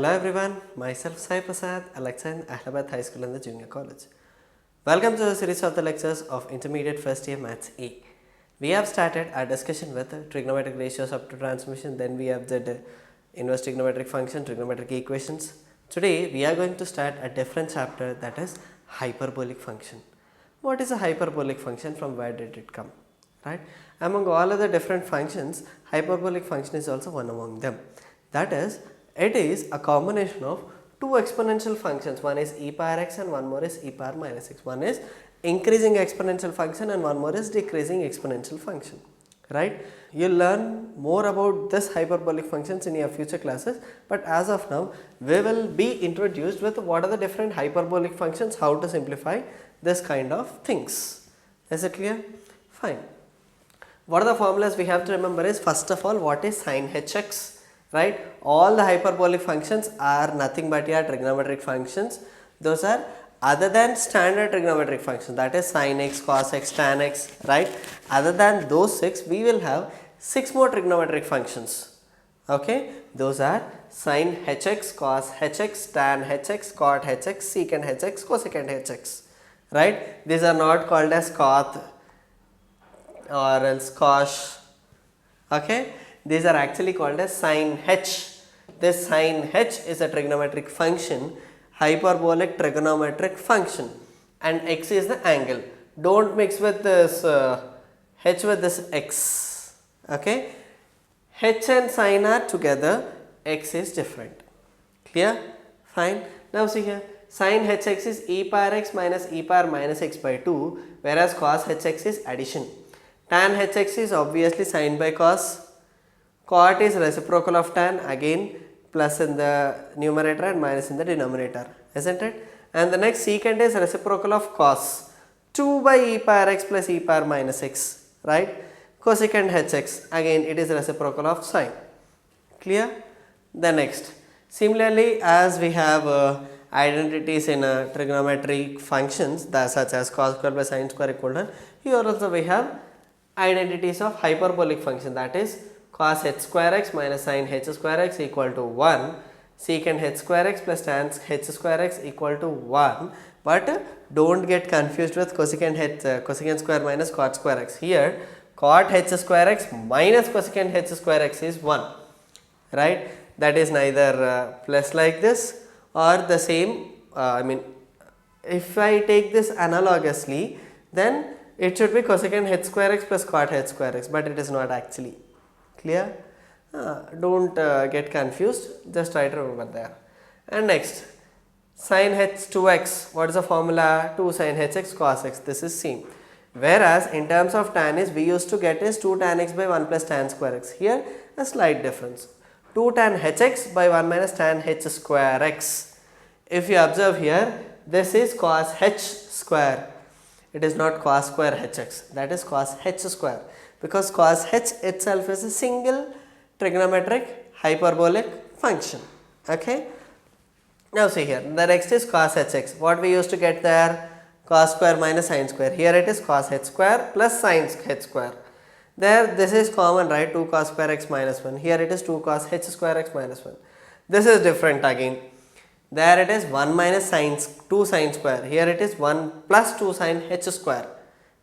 Hello everyone, myself Sai Prasad, a lecturer in Ahmedabad High School and the Junior College. Welcome to the series of the lectures of Intermediate First Year Maths A. We have started our discussion with trigonometric ratios up to transformation, then we have the inverse trigonometric function, trigonometric equations. Today we are going to start a different chapter, that is hyperbolic function. What is a hyperbolic function? From where did it come? Right? Among all other different functions, hyperbolic function is also one among them. That is, it is a combination of two exponential functions. One is e power x and one more is e power minus x. One is increasing exponential function and one more is decreasing exponential function. Right? You will learn more about this hyperbolic functions in your future classes, but as of now we will be introduced with what are the different hyperbolic functions, how to simplify this kind of things. Is it clear? Fine. What are the formulas we have to remember is, first of all, what is sin hx? Right? All the hyperbolic functions are nothing but your trigonometric functions. Those are other than standard trigonometric functions, that is sin x, cos x, tan x, right? Other than those 6, we will have 6 more trigonometric functions. Okay? Those are sin hx, cos hx, tan hx, cot hx, secant hx, cosecant hx. Right? These are not called as cot or else cos. Okay? These are actually called as sin h. This sin h is a trigonometric function, hyperbolic trigonometric function, and x is the angle. Don't mix with this h with this x. Okay? H and sin are together, x is different. Clear? Fine. Now see here, sin hx is e power x minus e power minus x by 2, whereas cos hx is addition. Tan hx is obviously sin by cos. Cot is reciprocal of tan, again plus in the numerator and minus in the denominator, isn't it? And the next secant is reciprocal of cos, 2 by e power x plus e power minus x, right? Cosecant hx, again it is reciprocal of sin. Clear? The next, similarly, as we have identities in trigonometric functions, such as cos square by sin square equal to, here also we have identities of hyperbolic function, that is cos h square x minus sin h square x equal to 1, secant h square x plus tan h square x equal to 1, but don't get confused with cosecant square minus cot square x. Here cot h square x minus cosecant h square x is 1, right? That is neither plus like this or the same. If I take this analogously, then it should be cosecant h square x plus cot h square x, but it is not actually. Clear? Don't get confused, just try to remember there. And next, sin h2x, what is the formula? 2 sin hx cos x, this is same. Whereas in terms of tan is, we used to get is 2 tan x by 1 plus tan square x. Here a slight difference, 2 tan hx by 1 minus tan h square x. If you observe here, this is cos h square, it is not cos square hx, that is cos h square, because cos h itself is a single trigonometric hyperbolic function. Okay? Now see here, the next is cos hx. What we used to get there? Cos square minus sin square. Here it is cos h square plus sin h square. There this is common, right? 2 cos square x minus 1. Here it is 2 cos h square x minus 1. This is different again. There it is 1 minus sin 2 sin square. Here it is 1 plus 2 sin h square.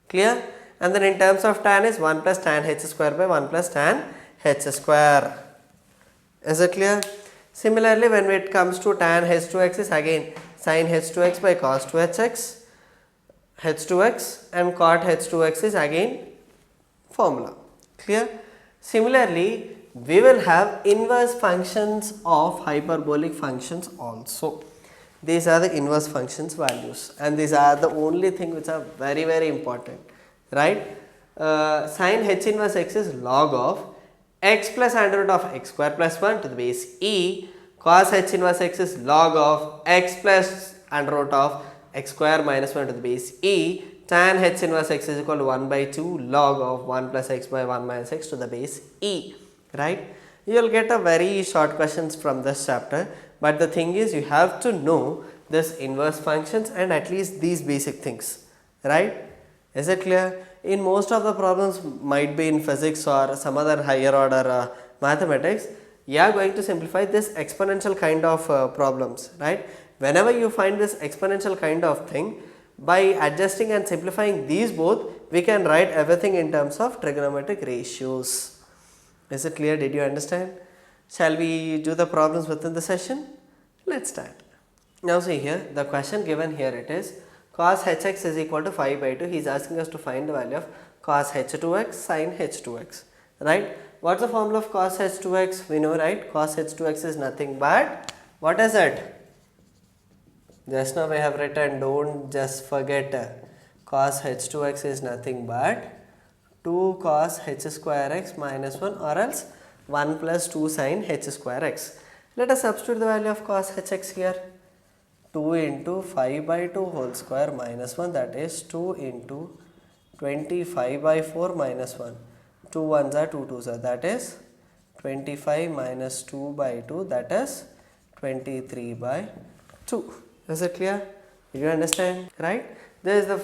Clear? And then in terms of tan is 1 plus tan h square by 1 plus tan h square. Is it clear? Similarly, when it comes to tan h2x is again sin h2x by cos 2hx, h2x, and cot h2x is again formula. Clear? Similarly, we will have inverse functions of hyperbolic functions also. These are the inverse functions values, and these are the only thing which are very, very important. Right? Sin h inverse x is log of x plus under root of x square plus 1 to the base e. Cos h inverse x is log of x plus under root of x square minus 1 to the base e. Tan h inverse x is equal to 1 by 2 log of 1 plus x by 1 minus x to the base e. Right? You will get a very short questions from this chapter, but the thing is, you have to know this inverse functions and at least these basic things. Right? Is it clear? In most of the problems, might be in physics or some other higher order mathematics, we are going to simplify this exponential kind of problems, right? Whenever you find this exponential kind of thing, by adjusting and simplifying these both, we can write everything in terms of trigonometric ratios. Is it clear? Did you understand? Shall we do the problems within the session? Let's start. Now see here, the question given here it is cos hx is equal to 5 by 2. He is asking us to find the value of cos h2x sin h2x, right? What's the formula of cos h2x? We know, right? Cos h2x is nothing but, what is it? Just now we have written, don't just forget, cos h2x is nothing but 2 cos h square x minus 1 or else 1 plus 2 sin h square x. Let us substitute the value of cos hx here. 2 into 5 by 2 whole square minus 1, that is 2 into 25 by 4 minus 1. 2 ones are 2 twos are, that is 25 minus 2 by 2, that is 23 by 2. Is it clear? Did you understand? Right? This is the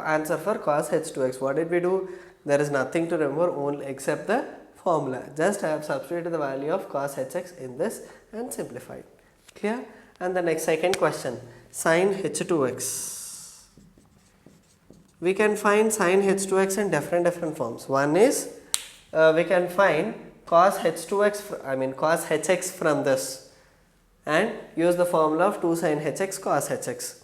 answer for cos h2x. What did we do? There is nothing to remember only except the formula. Just I have substituted the value of cos hx in this and simplified. Clear? And the next second question, sin h2x. We can find sin h2x in different forms. One is we can find cos h2x, cos hx from this and use the formula of 2 sin hx cos hx.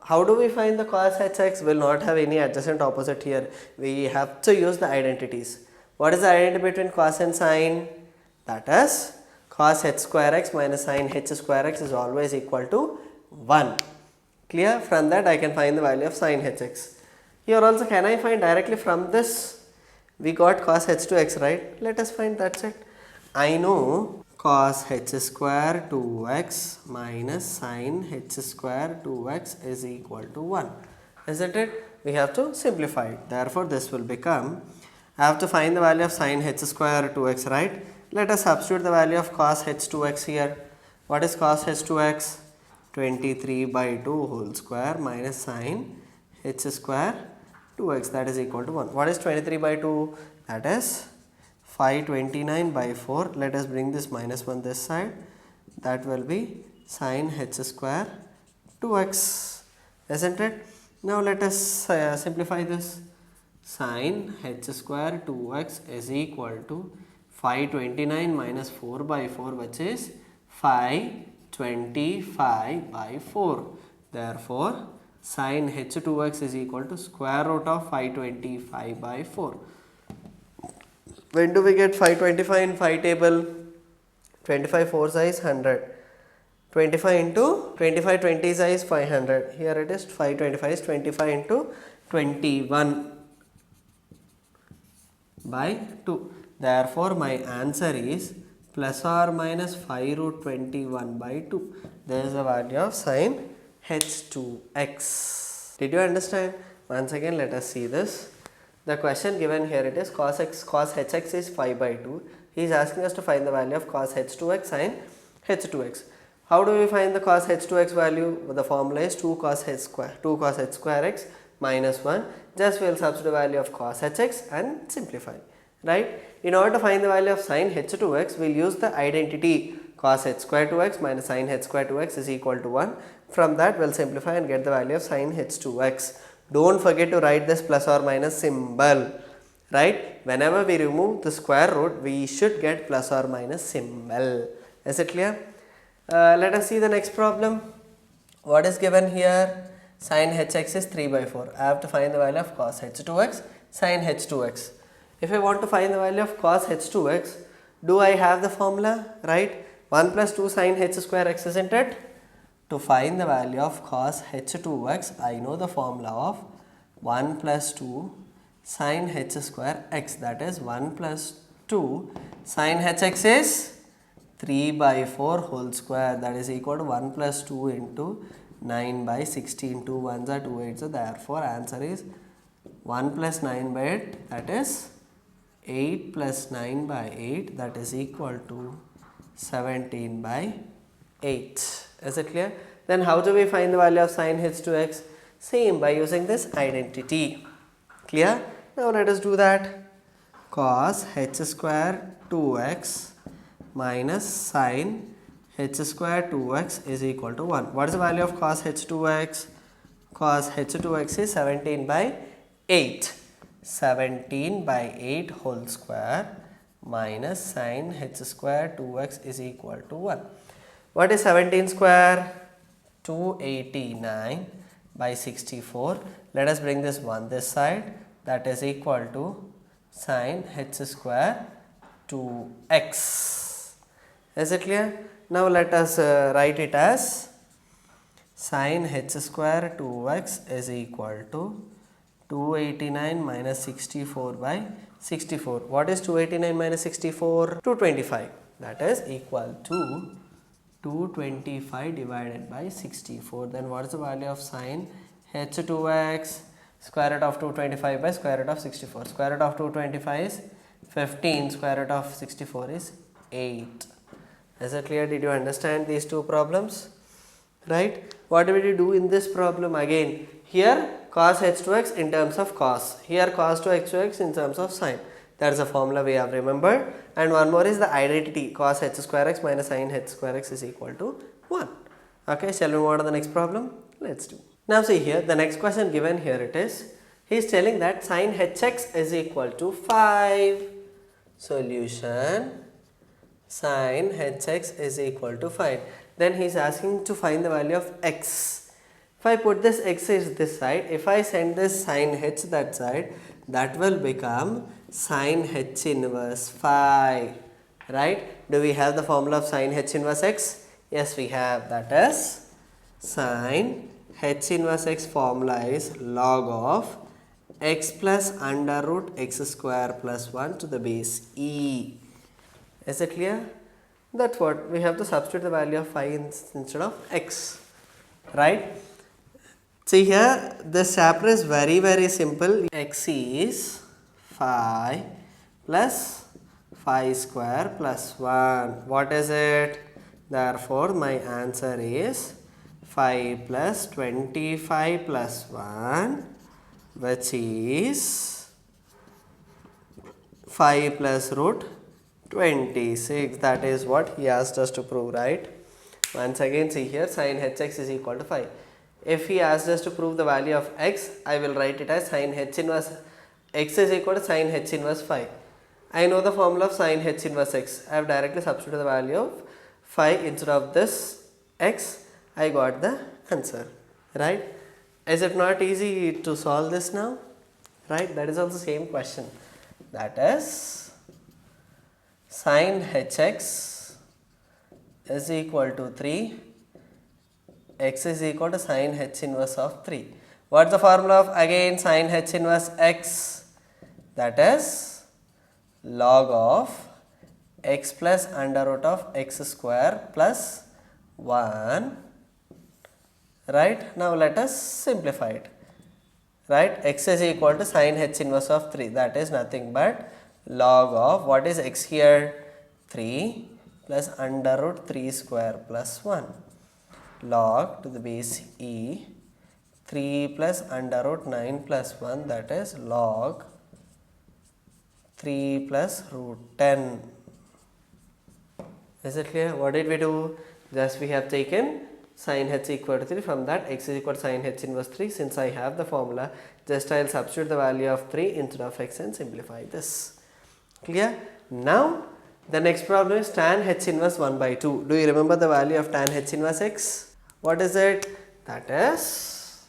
How do we find the cos hx? Will not have any adjacent opposite here. We have to use the identities. What is the identity between cos and sin? That is cos h square x minus sin h square x is always equal to 1. Clear? From that I can find the value of sin hx. Here also can I find directly from this? We got cos h2x, right? Let us find, that's it. I know cos h square 2x minus sin h square 2x is equal to 1. Isn't it? We have to simplify it. Therefore, this will become, I have to find the value of sin h square 2x, right? Let us substitute the value of cos h2x here. What is cos h2x? 23 by 2 whole square minus sin h square 2x, that is equal to 1. What is 23 by 2? That is 529 by 4. Let us bring this minus 1 this side. That will be sin h square 2x. Isn't it? Now let us simplify this. Sin h square 2x is equal to 529 minus 4 by 4, which is 525 by 4. Therefore, sin h2x is equal to square root of 525 by 4. When do we get 525 in 5 table? 25 4 is 100. 25 into 25 20 is 500. Here it is 525 is 25 into 21 by 2. Therefore, my answer is plus or minus 5 root 21 by 2. There is the value of sin h2x. Did you understand? Once again, let us see this. The question given here it is cos hx is 5 by 2. He is asking us to find the value of cos h2x sin h2x. How do we find the cos h2x value? The formula is 2 cos h square x minus 1. Just we will substitute the value of cos hx and simplify. Right? In order to find the value of sin h2x, we will use the identity cos h square 2x minus sin h square 2x is equal to 1. From that we will simplify and get the value of sin h2x. Don't forget to write this plus or minus symbol. Right? Whenever we remove the square root, we should get plus or minus symbol. Is it clear? Let us see the next problem. What is given here? Sin hx is 3 by 4. I have to find the value of cos h2x sin h2x. If I want to find the value of cos h2x, do I have the formula? Right? 1 plus 2 sin h square x, isn't it? To find the value of cos h2x, I know the formula of 1 plus 2 sin h square x, that is 1 plus 2 sin hx is 3 by 4 whole square, that is equal to 1 plus 2 into 9 by 16. 2 ones are 2 eights, so therefore answer is 1 plus 9 by 8, that is 8 plus 9 by 8, that is equal to 17 by 8. Is it clear? Then how do we find the value of sin h2x? Same, by using this identity. Clear? Now let us do that. Cos h square 2x minus sine h square 2x is equal to 1. What is the value of cos h2x? Cos h2x is 17 by 8. 17 by 8 whole square minus sine h square 2x is equal to 1. What is 17 square? 289 by 64. Let us bring this 1 this side, that is equal to sine h square 2x. Is it clear? Now let us write it as sine h square 2x is equal to 289 minus 64 by 64. What is 289 minus 64? 225. That is equal to 225 divided by 64. Then what is the value of sine h2x? Square root of 225 by square root of 64. Square root of 225 is 15. Square root of 64 is 8. Is it clear? Did you understand these two problems? Right? What did we do in this problem? Again, here cos h2x in terms of cos. Here cos to h2x in terms of sine. That is a formula we have remembered. And one more is the identity. Cos h square x minus sine h square x is equal to 1. Okay, shall we move on to the next problem? Let's do. Now see here, the next question given here it is. He is telling that sine hx is equal to 5. Solution. Sine hx is equal to 5. Then he is asking to find the value of x. If I put this x is this side, if I send this sine h that side, that will become sine h inverse 5. Right? Do we have the formula of sine h inverse x? Yes, we have. That is sine h inverse x formula is log of x plus under root x square plus 1 to the base e. Is it clear? That's what we have to substitute the value of 5 instead of x. Right? See here, this chapter is very simple. X is 5 plus 5 square plus 1. What is it? Therefore, my answer is 5 plus 25 plus 1, which is 5 plus root 26. That is what he asked us to prove, right? Once again, see here, sine hx is equal to 5. If he asked us to prove the value of x, I will write it as sine h inverse x is equal to sine h inverse 5. I know the formula of sine h inverse x. I have directly substituted the value of 5 instead of this x. I got the answer. Right? Is it not easy to solve this now? Right? That is also same question. That is sine hx is equal to 3. X is equal to sine h inverse of 3. What is the formula of again sine h inverse x? That is log of x plus under root of x square plus 1. Right? Now let us simplify it. Right? X is equal to sine h inverse of 3. That is nothing but log of what is x here? 3 plus under root 3 square plus 1. Log to the base e 3 plus under root 9 plus 1, that is log 3 plus root 10. Is it clear? What did we do? Just we have taken sine h equal to 3, from that x is equal to sine h inverse 3. Since I have the formula, just I will substitute the value of 3 instead of x and simplify this. Clear? Now the next problem is tan h inverse 1 by 2. Do you remember the value of tan h inverse x? What is it? That is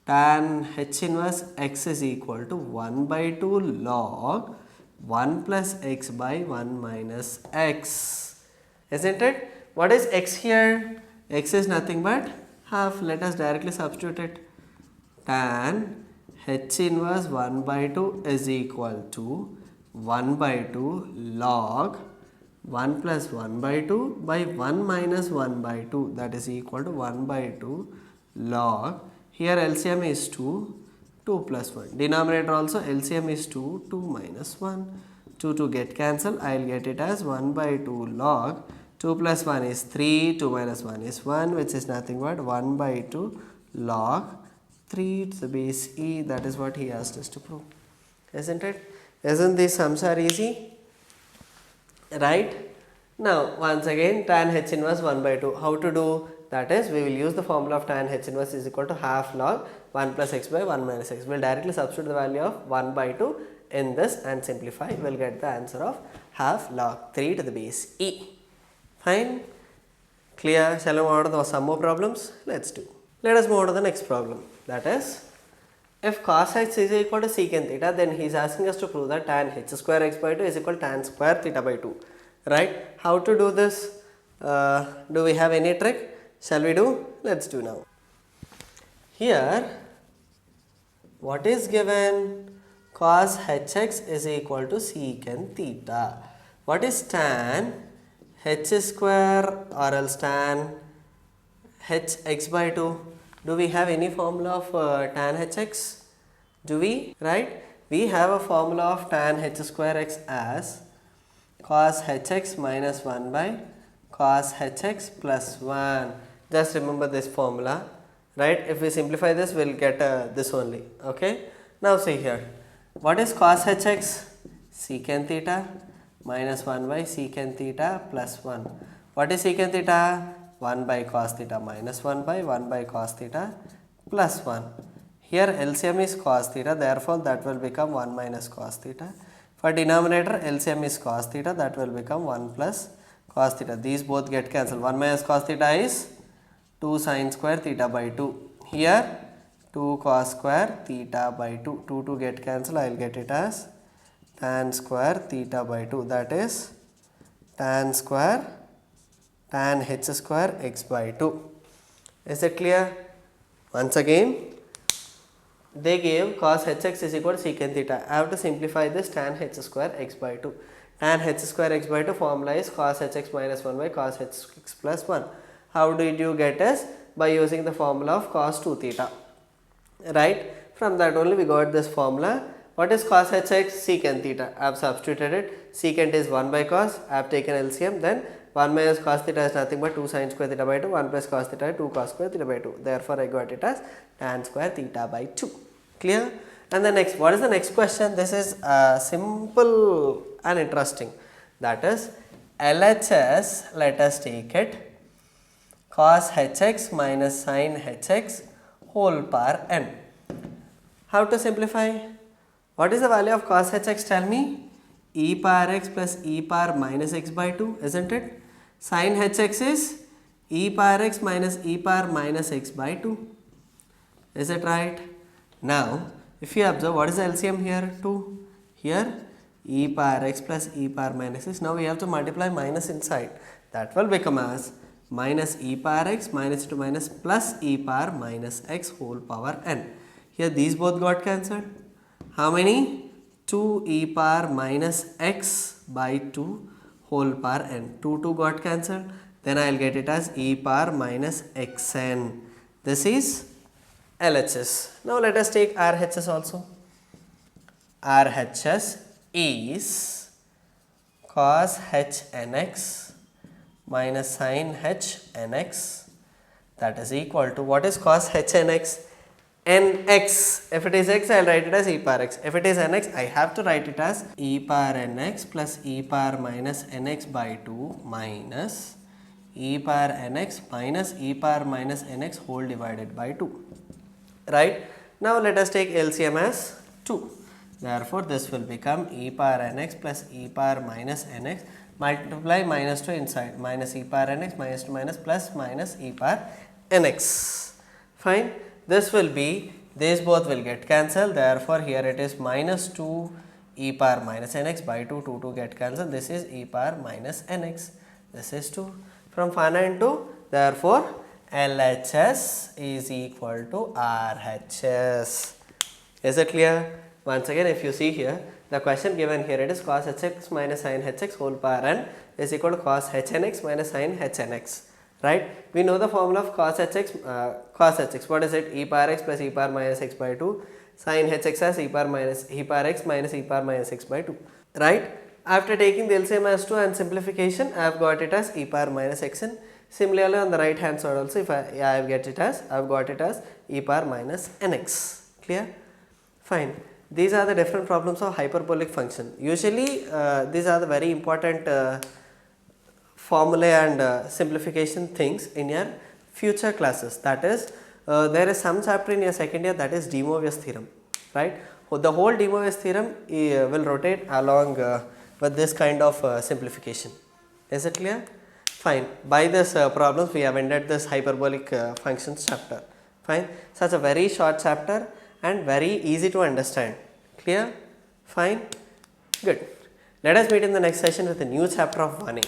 tan h inverse x is equal to 1 by 2 log 1 plus x by 1 minus x. Isn't it? What is x here? X is nothing but half. Let us directly substitute it. Tan h inverse 1 by 2 is equal to 1 by 2 log 1 plus 1 by 2 by 1 minus 1 by 2, that is equal to 1 by 2 log, here LCM is 2, 2 plus 1. Denominator also LCM is 2, 2 minus 1. 2 to get cancelled, I will get it as 1 by 2 log 2 plus 1 is 3, 2 minus 1 is 1, which is nothing but 1 by 2 log 3 to the base e. That is what he asked us to prove. Isn't it? Isn't these sums are easy? right? Now once again tan h inverse 1 by 2. How to do? That is, we will use the formula of tan h inverse is equal to half log 1 plus x by 1 minus x. We will directly substitute the value of 1 by 2 in this and simplify. We will get the answer of half log 3 to the base e. Fine? Clear? Shall we move on to some more problems? Let's do. Let us move on to the next problem. That is, if cos h is equal to secant theta, then he is asking us to prove that tan h square x by 2 is equal to tan square theta by 2. Right? How to do this? Do we have any trick? Shall we do? Let's do now. Here, what is given? Cos hx is equal to secant theta. What is tan h square or else tan h x by 2? Do we have any formula of tan hx? Do we? Right? We have a formula of tan h square x as cos hx minus 1 by cos hx plus 1. Just remember this formula. Right? If we simplify this, we will get this only. Okay? Now see here. What is cos hx? Secant theta minus 1 by secant theta plus 1. What is secant theta? 1 by cos theta minus 1 by 1 by cos theta plus 1. Here LCM is cos theta, therefore that will become 1 minus cos theta. For denominator, LCM is cos theta, that will become 1 plus cos theta. These both get cancelled. 1 minus cos theta is 2 sin square theta by 2. Here 2 cos square theta by 2. 2 get cancelled. I will get it as tan square theta by 2. That is tan square tan h square x by 2. Is it clear? Once again, they gave cos hx is equal to secant theta. I have to simplify this tan h square x by 2. Tan h square x by 2 formula is cos hx minus 1 by cos hx plus 1. How did you get us? By using the formula of cos 2 theta. Right? From that only we got this formula. What is cos hx? Secant theta. I have substituted it. Secant is 1 by cos. I have taken LCM. Then 1 minus cos theta is nothing but 2 sin square theta by 2. 1 plus cos theta is 2 cos square theta by 2. Therefore, I got it as tan square theta by 2. Clear? And the next, what is the next question? This is simple and interesting. That is LHS, let us take it, cos hx minus sin hx whole power n. How to simplify? What is the value of cos hx? Tell me. E power x plus e power minus x by 2, isn't it? Sin hx is e power x minus e power minus x by 2. Is it right? Now, if you observe, what is the LCM here? 2. Here, e power x plus e power minus x. Now, we have to multiply minus inside. That will become as minus e power x minus to minus plus e power minus x whole power n. Here, these both got cancelled. How many? 2 e power minus x by 2 whole power n. 2 got cancelled. Then I will get it as e power minus xn. This is LHS. Now let us take RHS also. RHS is cos h nx minus sin h nx, that is equal to, what is cos h nx? Nx. If it is x, I will write it as e power x. If it is nx, I have to write it as e power nx plus e power minus nx by 2 minus e power nx minus e power minus nx whole divided by 2. Right? Now let us take LCM as 2. Therefore, this will become e power nx plus e power minus nx, multiply minus 2 inside, minus e power nx minus 2 minus plus minus e power nx. Fine. This will be, these both will get cancelled. Therefore, here it is minus 2 e power minus nx by 2, 2 get cancelled. This is e power minus nx. This is 2. From finite to, therefore, LHS is equal to RHS. Is it clear? Once again, if you see here, the question given here, it is cos hx minus sin hx whole power n is equal to cos hnx minus sin hnx. Right? We know the formula of cos hx. What is it? E power x plus e power minus x by 2. Sin hx as e power x minus e power minus x by 2. Right? After taking the LCM as 2 and simplification, I have got it as e power minus xn. Similarly, on the right hand side also, if I have got it as e power minus nx. Clear? Fine. these are the different problems of hyperbolic function. Usually these are the very important formulae and simplification things in your future classes. That is, there is some chapter in your second year, that is De Moivre's theorem, right? The whole De Moivre's theorem will rotate along with this kind of simplification. Is it clear? Fine. By this problems we have ended this hyperbolic functions chapter. Fine. Such a very short chapter and very easy to understand. Clear? Fine. Good. Let us meet in the next session with a new chapter of 1A.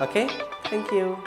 Okay? Thank you.